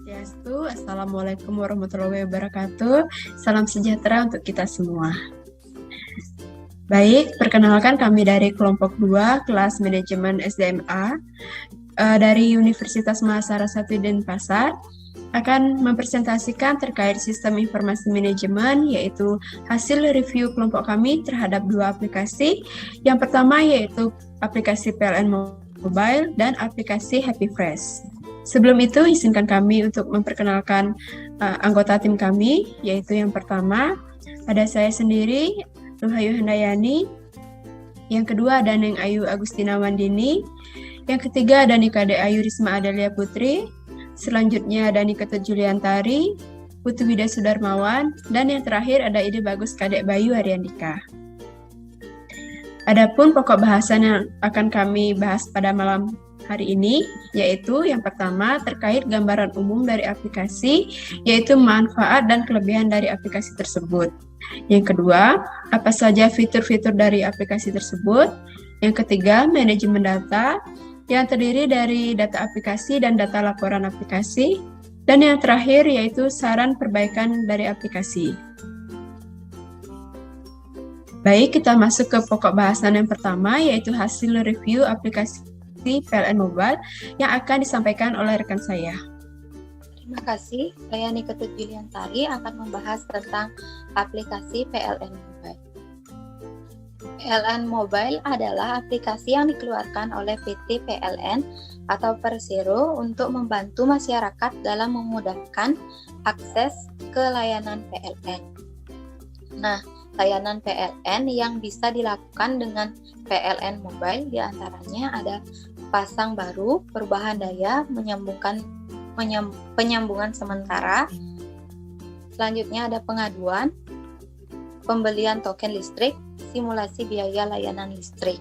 Swastiastu. Assalamualaikum warahmatullahi wabarakatuh. Salam sejahtera untuk kita semua. Baik, perkenalkan kami dari kelompok 2, kelas manajemen SDMA dari Universitas Mahasiswa 1 Denpasar akan mempresentasikan terkait sistem informasi manajemen, yaitu hasil review kelompok kami terhadap 2 aplikasi. Yang pertama yaitu aplikasi PLN Mobile dan aplikasi Happy Fresh. Sebelum itu, izinkan kami untuk memperkenalkan anggota tim kami, yaitu yang pertama, ada saya sendiri, Luhayu Handayani. Yang kedua, ada Neng Ayu Agustina Wandini. Yang ketiga, ada Nikade Ayu Risma Adelia Putri. Selanjutnya, ada Niketut Juliantari, Putu Wida Sudarmawan. Dan yang terakhir, ada Ide Bagus Kadek Bayu Haryandika. Adapun pokok bahasan yang akan kami bahas pada malam hari ini, yaitu yang pertama terkait gambaran umum dari aplikasi, yaitu manfaat dan kelebihan dari aplikasi tersebut. Yang kedua, apa saja fitur-fitur dari aplikasi tersebut. Yang ketiga, manajemen data, yang terdiri dari data aplikasi dan data laporan aplikasi. Dan yang terakhir, yaitu saran perbaikan dari aplikasi. Baik, kita masuk ke pokok bahasan yang pertama, yaitu hasil review aplikasi PLN Mobile yang akan disampaikan oleh rekan saya. Terima kasih. Saya Niketut Juliantari akan membahas tentang aplikasi PLN Mobile. PLN Mobile adalah aplikasi yang dikeluarkan oleh PT PLN atau Persero untuk membantu masyarakat dalam memudahkan akses ke layanan PLN. Nah, layanan PLN yang bisa dilakukan dengan PLN Mobile diantaranya ada pasang baru, perubahan daya, penyambungan sementara. Selanjutnya ada pengaduan, pembelian token listrik, simulasi biaya layanan listrik.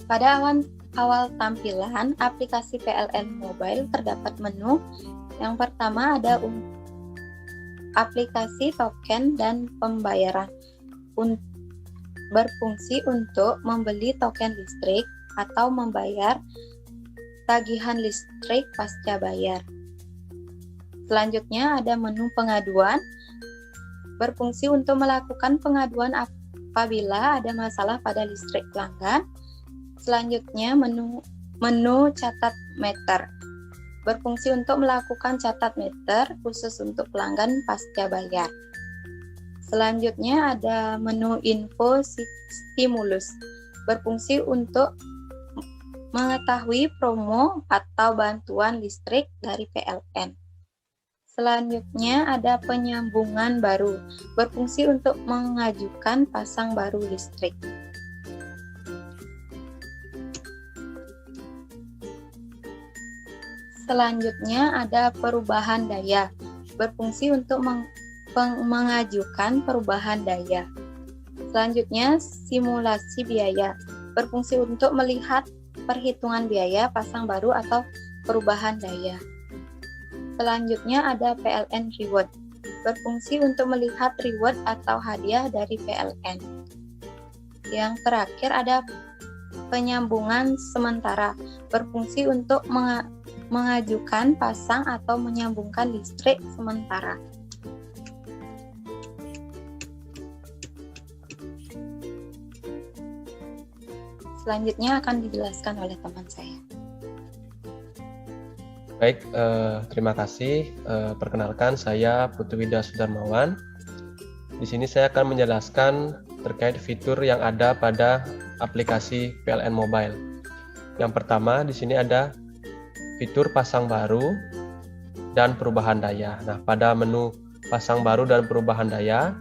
Pada awal tampilan aplikasi PLN Mobile terdapat menu. Yang pertama ada aplikasi token dan pembayaran. Berfungsi untuk membeli token listrik atau membayar tagihan listrik pasca bayar. Selanjutnya ada menu pengaduan. Berfungsi untuk melakukan pengaduan apabila ada masalah pada listrik pelanggan. Selanjutnya menu catat meter. Berfungsi untuk melakukan catat meter khusus untuk pelanggan pasca bayar. Selanjutnya ada menu info stimulus. Berfungsi untuk mengetahui promo atau bantuan listrik dari PLN. Selanjutnya ada penyambungan baru. Berfungsi untuk mengajukan pasang baru listrik. Selanjutnya ada perubahan daya, berfungsi untuk mengajukan perubahan daya. Selanjutnya simulasi biaya, berfungsi untuk melihat perhitungan biaya pasang baru atau perubahan daya. Selanjutnya ada PLN Reward, berfungsi untuk melihat reward atau hadiah dari PLN. Yang terakhir ada penyambungan sementara, berfungsi untuk mengajukan pasang atau menyambungkan listrik sementara. Selanjutnya akan dijelaskan oleh teman saya. Baik, terima kasih. Perkenalkan, saya Putu Wida Sudarmawan. Di sini saya akan menjelaskan terkait fitur yang ada pada aplikasi PLN Mobile. Yang pertama, di sini ada fitur pasang baru dan perubahan daya. Nah, pada menu pasang baru dan perubahan daya,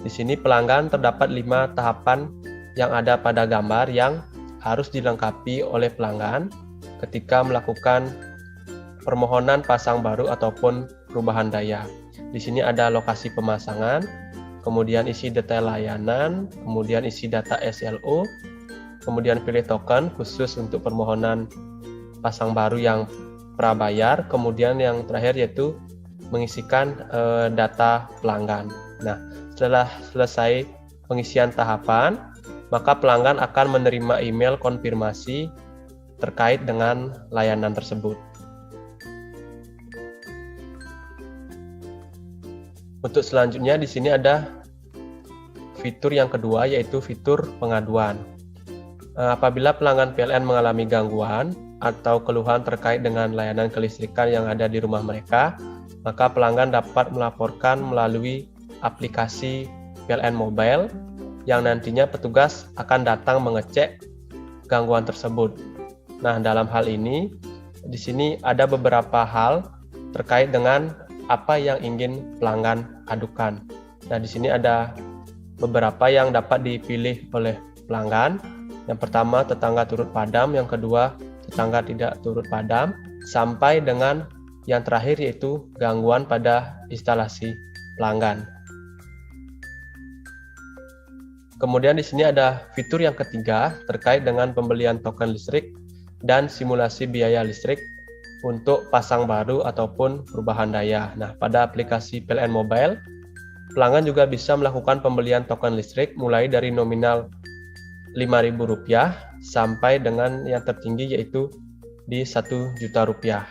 di sini pelanggan terdapat 5 tahapan yang ada pada gambar yang harus dilengkapi oleh pelanggan ketika melakukan permohonan pasang baru ataupun perubahan daya. Di sini ada lokasi pemasangan, kemudian isi detail layanan, kemudian isi data SLO, kemudian pilih token khusus untuk permohonan pasang baru yang prabayar, kemudian yang terakhir yaitu mengisikan data pelanggan. Nah, setelah selesai pengisian tahapan, maka pelanggan akan menerima email konfirmasi terkait dengan layanan tersebut. Untuk selanjutnya di sini ada fitur yang kedua, yaitu fitur pengaduan. Apabila pelanggan PLN mengalami gangguan atau keluhan terkait dengan layanan kelistrikan yang ada di rumah mereka, maka pelanggan dapat melaporkan melalui aplikasi PLN Mobile yang nantinya petugas akan datang mengecek gangguan tersebut. Nah, dalam hal ini di sini ada beberapa hal terkait dengan apa yang ingin pelanggan adukan. Nah, di sini ada beberapa yang dapat dipilih oleh pelanggan. Yang pertama, tetangga turut padam, yang kedua, tetangga tidak turut padam, sampai dengan yang terakhir yaitu gangguan pada instalasi pelanggan. Kemudian di sini ada fitur yang ketiga terkait dengan pembelian token listrik dan simulasi biaya listrik untuk pasang baru ataupun perubahan daya. Nah, pada aplikasi PLN Mobile, pelanggan juga bisa melakukan pembelian token listrik mulai dari nominal Rp5.000 sampai dengan yang tertinggi yaitu di Rp1.000.000.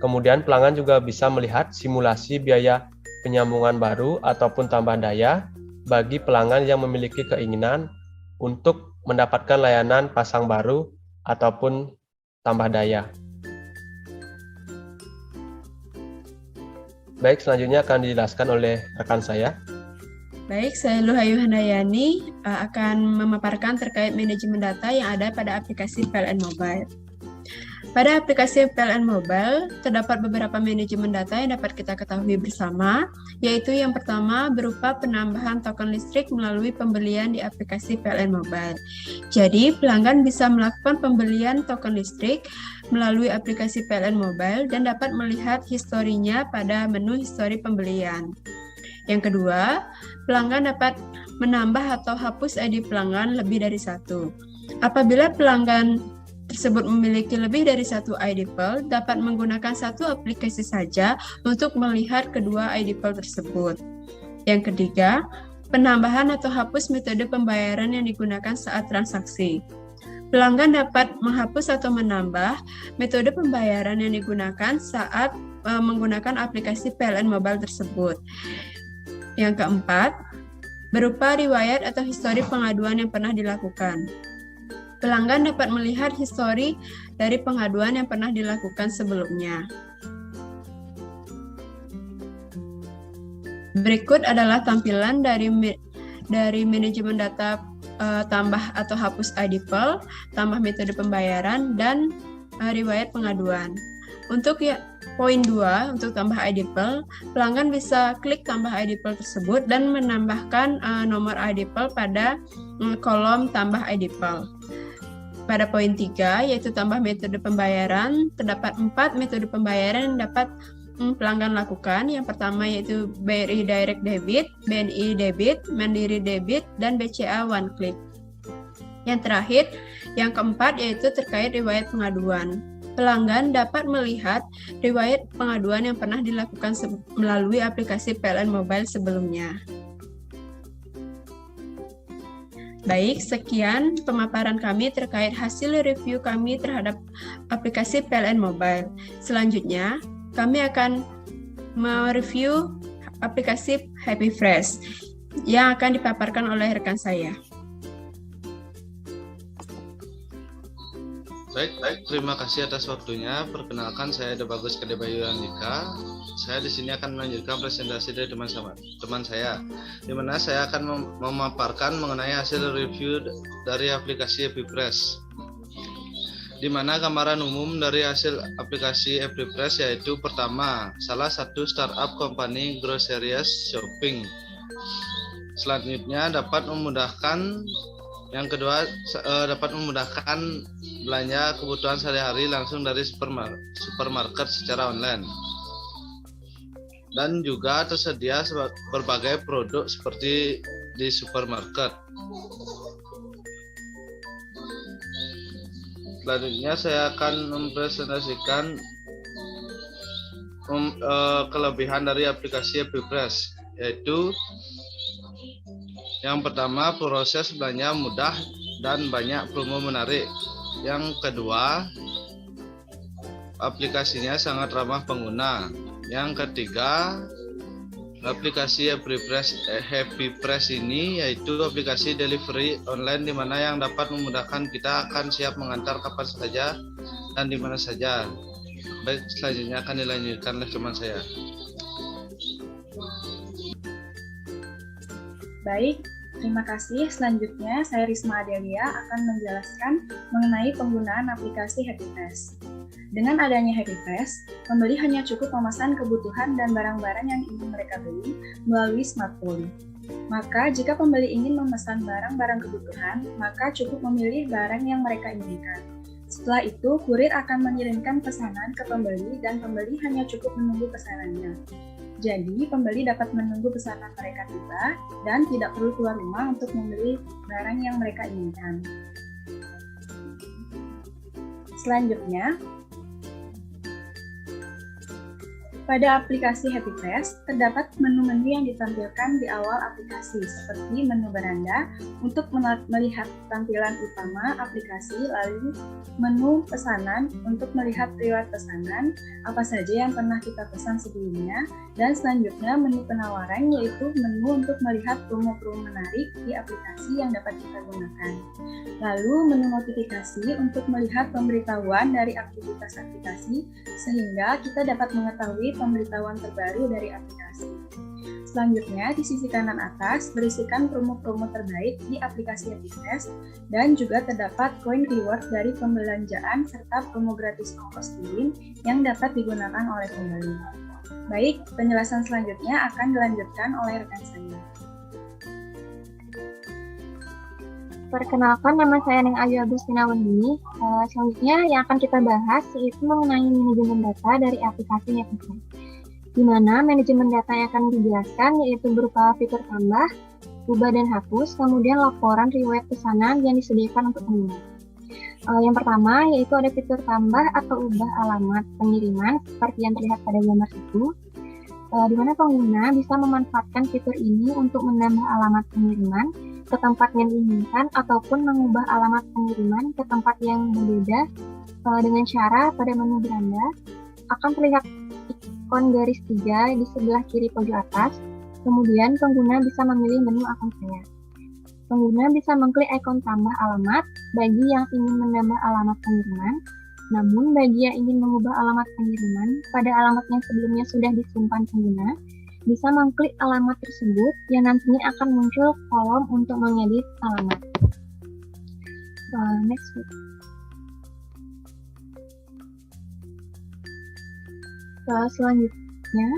Kemudian pelanggan juga bisa melihat simulasi biaya penyambungan baru ataupun tambah daya bagi pelanggan yang memiliki keinginan untuk mendapatkan layanan pasang baru ataupun tambah daya. Baik, selanjutnya akan dijelaskan oleh rekan saya. Baik, saya Luhayu Handayani akan memaparkan terkait manajemen data yang ada pada aplikasi PLN Mobile. Pada aplikasi PLN Mobile, terdapat beberapa manajemen data yang dapat kita ketahui bersama, yaitu yang pertama berupa penambahan token listrik melalui pembelian di aplikasi PLN Mobile. Jadi, pelanggan bisa melakukan pembelian token listrik melalui aplikasi PLN Mobile dan dapat melihat historinya pada menu histori pembelian. Yang kedua, pelanggan dapat menambah atau hapus ID pelanggan lebih dari satu. Apabila pelanggan tersebut memiliki lebih dari satu ID PAL, dapat menggunakan satu aplikasi saja untuk melihat kedua ID PAL tersebut. Yang ketiga, penambahan atau hapus metode pembayaran yang digunakan saat transaksi. Pelanggan dapat menghapus atau menambah metode pembayaran yang digunakan saat menggunakan aplikasi PLN Mobile tersebut. Yang keempat, berupa riwayat atau histori pengaduan yang pernah dilakukan. Pelanggan dapat melihat histori dari pengaduan yang pernah dilakukan sebelumnya. Berikut adalah tampilan dari manajemen data tambah atau hapus ID PAL, tambah metode pembayaran, dan riwayat pengaduan. Untuk poin 2, untuk tambah ID PAL, pelanggan bisa klik tambah ID PAL tersebut dan menambahkan nomor ID PAL pada kolom tambah ID PAL. Pada poin 3, yaitu tambah metode pembayaran, terdapat 4 metode pembayaran yang dapat pelanggan lakukan. Yang pertama yaitu BRI Direct Debit, BNI Debit, Mandiri Debit, dan BCA One Click. Yang terakhir, yang keempat yaitu terkait riwayat pengaduan. Pelanggan dapat melihat riwayat pengaduan yang pernah dilakukan melalui aplikasi PLN Mobile sebelumnya. Baik, sekian pemaparan kami terkait hasil review kami terhadap aplikasi PLN Mobile. Selanjutnya, kami akan mereview aplikasi Happy Fresh yang akan dipaparkan oleh rekan saya. Baik, terima kasih atas waktunya. Perkenalkan, saya Debagus Kedebayu Andika. Saya di sini akan melanjutkan presentasi dari teman saya, di mana saya akan memaparkan mengenai hasil review dari aplikasi Happy Fresh. Di mana gambaran umum dari hasil aplikasi Happy Fresh yaitu pertama, salah satu startup company groceries shopping. Selanjutnya dapat memudahkan. Yang kedua, dapat memudahkan belanja kebutuhan sehari-hari langsung dari supermarket secara online. Dan juga tersedia berbagai produk seperti di supermarket. Selanjutnya saya akan mempresentasikan kelebihan dari aplikasi Happy Fresh, yaitu Yang pertama, proses belanja mudah dan banyak promo menarik. Yang kedua, aplikasinya sangat ramah pengguna. Yang ketiga, aplikasi Happy Press ini yaitu aplikasi delivery online di mana yang dapat memudahkan kita akan siap mengantar kapan saja dan di mana saja. Baik, selanjutnya akan dilanjutkan oleh teman saya. Baik, terima kasih. Selanjutnya, saya Risma Adelia akan menjelaskan mengenai penggunaan aplikasi Happy Press. Dengan adanya Happy Press, pembeli hanya cukup memesan kebutuhan dan barang-barang yang ingin mereka beli melalui smartphone. Maka, jika pembeli ingin memesan barang-barang kebutuhan, maka cukup memilih barang yang mereka inginkan. Setelah itu, kurir akan mengirimkan pesanan ke pembeli dan pembeli hanya cukup menunggu pesanannya. Jadi, pembeli dapat menunggu pesanan mereka tiba dan tidak perlu keluar rumah untuk membeli barang yang mereka inginkan. Selanjutnya, pada aplikasi Happy Press, terdapat menu-menu yang ditampilkan di awal aplikasi, seperti menu beranda untuk melihat tampilan utama aplikasi, lalu menu pesanan untuk melihat riwayat pesanan, apa saja yang pernah kita pesan sebelumnya, dan selanjutnya menu penawaran, yaitu menu untuk melihat promo-promo menarik di aplikasi yang dapat kita gunakan. Lalu menu notifikasi untuk melihat pemberitahuan dari aktivitas aplikasi, sehingga kita dapat mengetahui pemberitahuan terbaru dari aplikasi. Selanjutnya, di sisi kanan atas berisikan promo-promo terbaik di aplikasi Happy Press dan juga terdapat koin reward dari pembelanjaan serta promo gratis ongkos kirim yang dapat digunakan oleh pembeli. Baik, penjelasan selanjutnya akan dilanjutkan oleh rekan saya. Perkenalkan, nama saya Neng Ayu Agustina Wendini. Selanjutnya yang akan kita bahas yaitu mengenai manajemen data dari aplikasi Happy Press. Di mana manajemen data yang akan dijelaskan yaitu berupa fitur tambah, ubah dan hapus, kemudian laporan riwayat pesanan yang disediakan untuk pengguna. Yang pertama yaitu ada fitur tambah atau ubah alamat pengiriman seperti yang terlihat pada gambar itu, di mana pengguna bisa memanfaatkan fitur ini untuk menambah alamat pengiriman ke tempat yang diinginkan ataupun mengubah alamat pengiriman ke tempat yang berbeda dengan cara pada menu beranda akan terlihat ikon garis 3 di sebelah kiri pojok atas, kemudian pengguna bisa memilih menu akun saya. Pengguna bisa mengklik ikon tambah alamat bagi yang ingin menambah alamat pengiriman, namun bagi yang ingin mengubah alamat pengiriman pada alamat yang sebelumnya sudah disimpan pengguna, bisa mengklik alamat tersebut yang nantinya akan muncul kolom untuk mengedit alamat. Next week. Selanjutnya,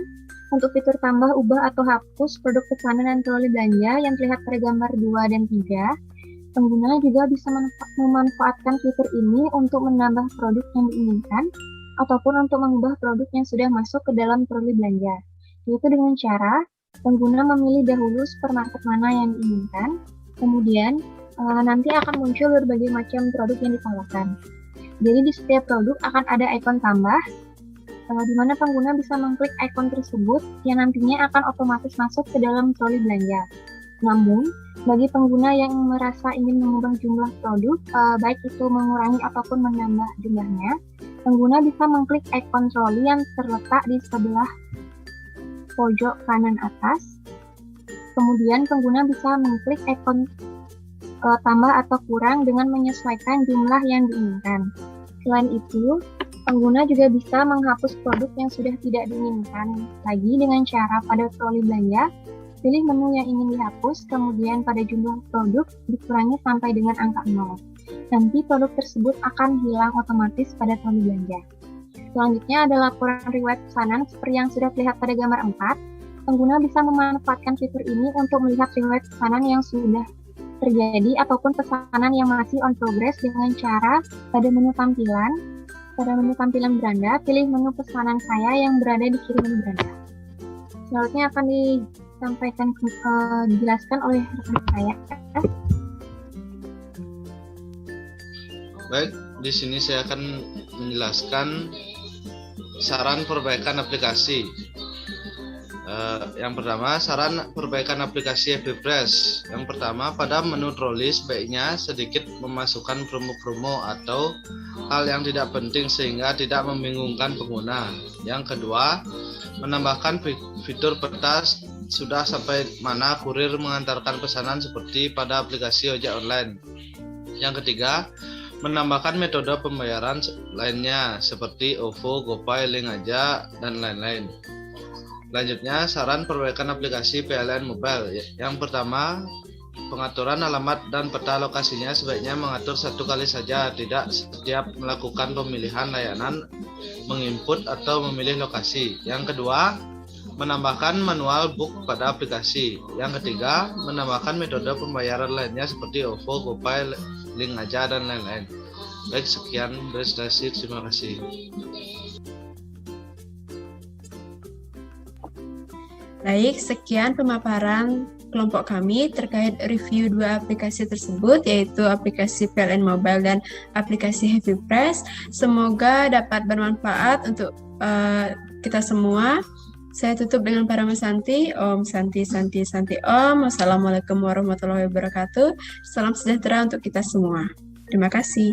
untuk fitur tambah, ubah, atau hapus produk pesanan dan troli belanja yang terlihat pada gambar 2 dan 3, pengguna juga bisa memanfaatkan fitur ini untuk menambah produk yang diinginkan ataupun untuk mengubah produk yang sudah masuk ke dalam troli belanja, yaitu dengan cara pengguna memilih dahulu supermarket mana yang diinginkan, kemudian nanti akan muncul berbagai macam produk yang ditawarkan. Jadi di setiap produk akan ada ikon tambah, di mana pengguna bisa mengklik ikon tersebut yang nantinya akan otomatis masuk ke dalam troli belanja. Namun, bagi pengguna yang merasa ingin mengubah jumlah produk, baik itu mengurangi ataupun menambah jumlahnya, pengguna bisa mengklik ikon troli yang terletak di sebelah pojok kanan atas. Kemudian pengguna bisa mengklik ikon tambah atau kurang dengan menyesuaikan jumlah yang diinginkan. Selain itu, pengguna juga bisa menghapus produk yang sudah tidak diinginkan lagi dengan cara pada troli belanja, pilih menu yang ingin dihapus, kemudian pada jumlah produk dikurangi sampai dengan angka 0. Nanti produk tersebut akan hilang otomatis pada troli belanja. Selanjutnya ada laporan riwayat pesanan seperti yang sudah terlihat pada gambar 4. Pengguna bisa memanfaatkan fitur ini untuk melihat riwayat pesanan yang sudah terjadi ataupun pesanan yang masih on progress dengan cara pada menu tampilan. Pada menu tampilan beranda, pilih menu pesanan saya yang berada di kiri menu beranda. Selanjutnya akan disampaikan, dijelaskan oleh rekan saya. Baik, di sini saya akan menjelaskan saran perbaikan aplikasi. Yang pertama, saran perbaikan aplikasi Happy Press. Yang pertama, pada menu troli sebaiknya sedikit memasukkan promo-promo atau hal yang tidak penting sehingga tidak membingungkan pengguna. Yang kedua, menambahkan fitur peta sudah sampai mana kurir mengantarkan pesanan seperti pada aplikasi ojek online. Yang ketiga, menambahkan metode pembayaran lainnya seperti OVO, GoPay, Link Aja, dan lain-lain. Selanjutnya, saran perbaikan aplikasi PLN Mobile. Yang pertama, pengaturan alamat dan peta lokasinya sebaiknya mengatur satu kali saja, tidak setiap melakukan pemilihan layanan, menginput atau memilih lokasi. Yang kedua, menambahkan manual book pada aplikasi. Yang ketiga, menambahkan metode pembayaran lainnya seperti OVO, GoPay, Link Aja, dan lain-lain. Baik, sekian presentasi. Terima kasih. Baik, sekian pemaparan kelompok kami terkait review dua aplikasi tersebut, yaitu aplikasi PLN Mobile dan aplikasi Happy Press. Semoga dapat bermanfaat untuk kita semua. Saya tutup dengan Parama Santi. Om Santi Santi Santi Om. Wassalamualaikum warahmatullahi wabarakatuh. Salam sejahtera untuk kita semua. Terima kasih.